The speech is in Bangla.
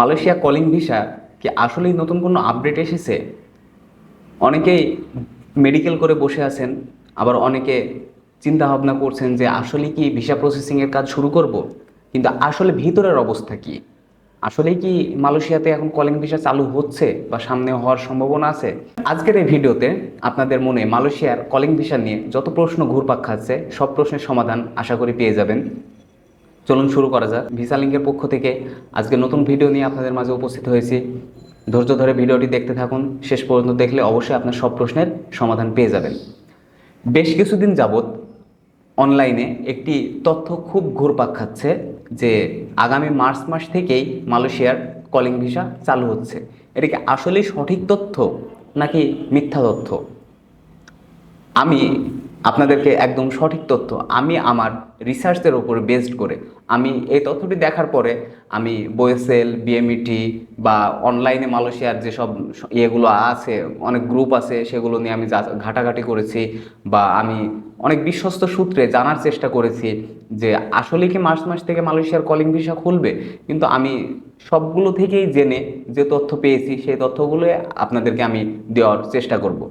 মালয়েশিয়া কলিং ভিসা কি আসলেই নতুন কোনো আপডেট এসেছে? অনেকেই মেডিকেল করে বসে আছেন, আবার অনেকে চিন্তা ভাবনা করছেন যে আসলে কি ভিসা প্রসেসিংয়ের কাজ শুরু করব। কিন্তু আসলে ভিতরের অবস্থা কি? আসলেই কি মালয়েশিয়াতে এখন কলিং ভিসা চালু হচ্ছে বা সামনে হওয়ার সম্ভাবনা আছে? আজকের এই ভিডিওতে আপনাদের মনে মালয়েশিয়ার কলিং ভিসা নিয়ে যত প্রশ্ন ঘুরপাক খাচ্ছে সব প্রশ্নের সমাধান আশা করি পেয়ে যাবেন। চলুন শুরু করা যাক। ভিসা লিঙ্কের পক্ষ থেকে আজকে নতুন ভিডিও নিয়ে আপনাদের মাঝে উপস্থিত হয়েছি। ধৈর্য ধরে ভিডিওটি দেখতে থাকুন, শেষ পর্যন্ত দেখলে অবশ্যই আপনার সব প্রশ্নের সমাধান পেয়ে যাবেন। বেশ কিছুদিন যাবৎ অনলাইনে একটি তথ্য খুব ঘুরপাক খাচ্ছে যে আগামী মার্চ মাস থেকেই মালয়েশিয়ার কলিং ভিসা চালু হচ্ছে। এটা কি আসলেই সঠিক তথ্য নাকি মিথ্যা তথ্য? আমি আপনাদেরকে একদম সঠিক তথ্য, আমি আমার রিসার্চের উপর বেসড করে আমি এই তথ্যটি দেখার পরে আমি বোয়েসেল, বিএমইটি বা অনলাইনে মালয়েশিয়ার যেসব ইয়েগুলো আছে, অনেক গ্রুপ আছে, সেগুলো নিয়ে আমি ঘাটাঘাটি করেছি বা আমি অনেক বিশ্বস্ত সূত্রে জানার চেষ্টা করেছি যে আসলে কি মার্চ মাস থেকে মালয়েশিয়ার কলিং ভিসা খুলবে। কিন্তু আমি সবগুলো থেকেই জেনে যে তথ্য পেয়েছি সেই তথ্যগুলো আপনাদেরকে আমি দেওয়ার চেষ্টা করব।